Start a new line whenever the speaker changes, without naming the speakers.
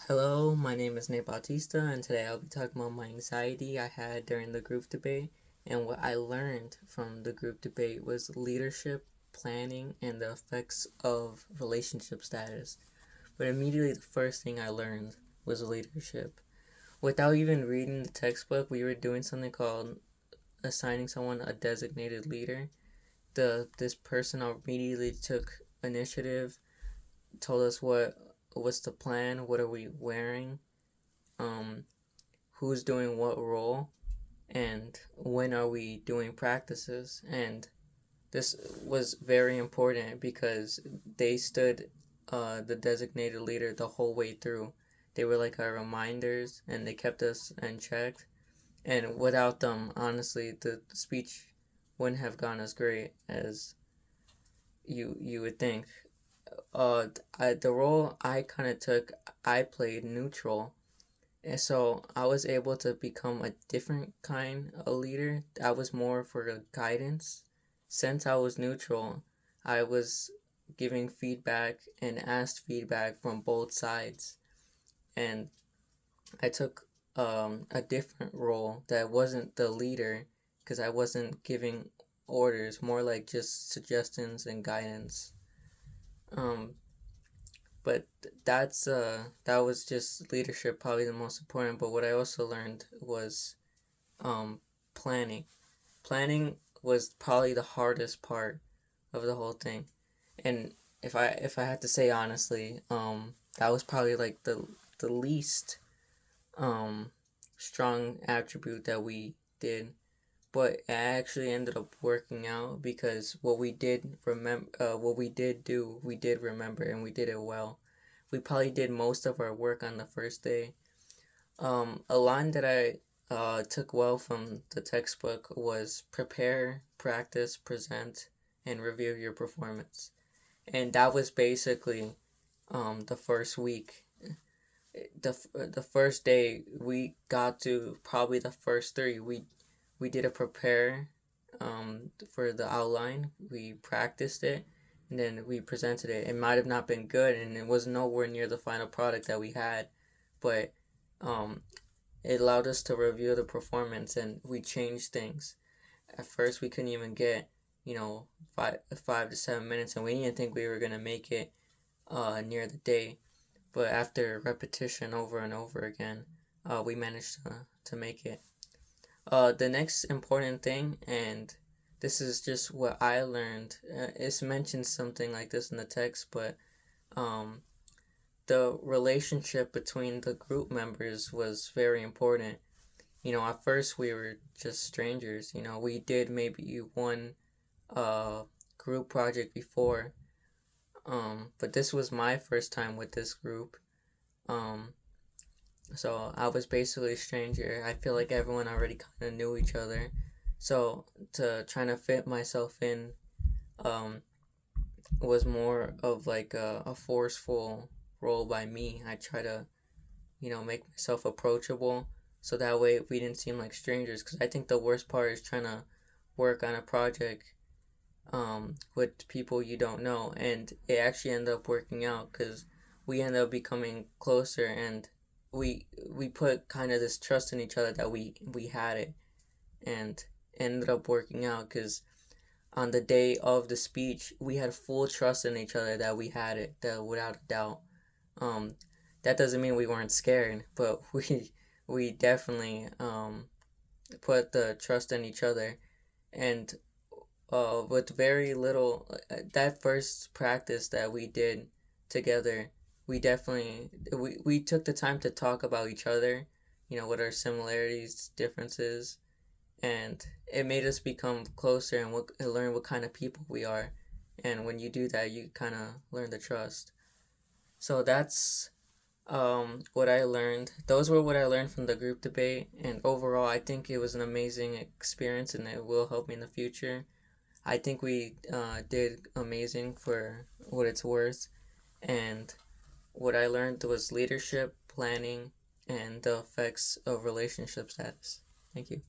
Hello, my name is Nate Bautista, and today I'll be talking about my anxiety I had during the group debate. And what I learned from the group debate was leadership, planning, and the effects of relationship status. But immediately, the first thing I learned was leadership. Without even reading the textbook, we were doing something called assigning someone a designated leader. This person immediately took initiative, told us what's the plan, what are we wearing, um, who's doing what role, and when are we doing practices. And this was very important because they stood the designated leader the whole way through. They were like our reminders, and they kept us in check. And without them, honestly, the speech wouldn't have gone as great as you would think. The role I kind of took, I played neutral. And so I was able to become a different kind of leader. I was more for guidance. Since I was neutral, I was giving feedback and asked feedback from both sides. And I took a different role that wasn't the leader because I wasn't giving orders, more like just suggestions and guidance. Um, but that was just leadership, probably the most important. But what I also learned was um, planning. Planning was probably the hardest part of the whole thing. And if I had to say honestly, that was probably like the least um, strong attribute that we did. But it actually ended up working out because what we did do, we did remember, and we did it well. We probably did most of our work on the first day. A line that I took well from the textbook was prepare, practice, present, and review your performance. And that was basically the first week. The first day we got to probably the first three. We did a prepare for the outline. We practiced it, and then we presented it. It might have not been good, and it was nowhere near the final product that we had, but um, it allowed us to review the performance, and we changed things. At first, we couldn't even get, five to 7 minutes, and we didn't think we were gonna make it near the day. But after repetition over and over again, we managed to make it. The next important thing, and this is just what I learned, it's mentioned something like this in the text, but um, the relationship between the group members was very important. At first we were just strangers. We did maybe one uh, group project before, but this was my first time with this group. Um, so I was basically a stranger. I feel like everyone already kind of knew each other. So to trying to fit myself in um, was more of like a forceful role by me. I try to, make myself approachable so that way we didn't seem like strangers. Because I think the worst part is trying to work on a project with people you don't know. And it actually ended up working out because we ended up becoming closer, and we put kind of this trust in each other that we had it, and ended up working out because on the day of the speech we had full trust in each other that we had it, that without a doubt. um that doesn't mean we weren't scared, but we definitely put the trust in each other. And with very little, that first practice that we did together, we took the time to talk about each other, what our similarities, differences, and it made us become closer and learn what kind of people we are. And when you do that, you kind of learn the trust. So that's what I learned. Those were what I learned from the group debate, and overall I think it was an amazing experience, and it will help me in the future. I think we did amazing for what it's worth, and what I learned was leadership, planning, and the effects of relationship status. Thank you.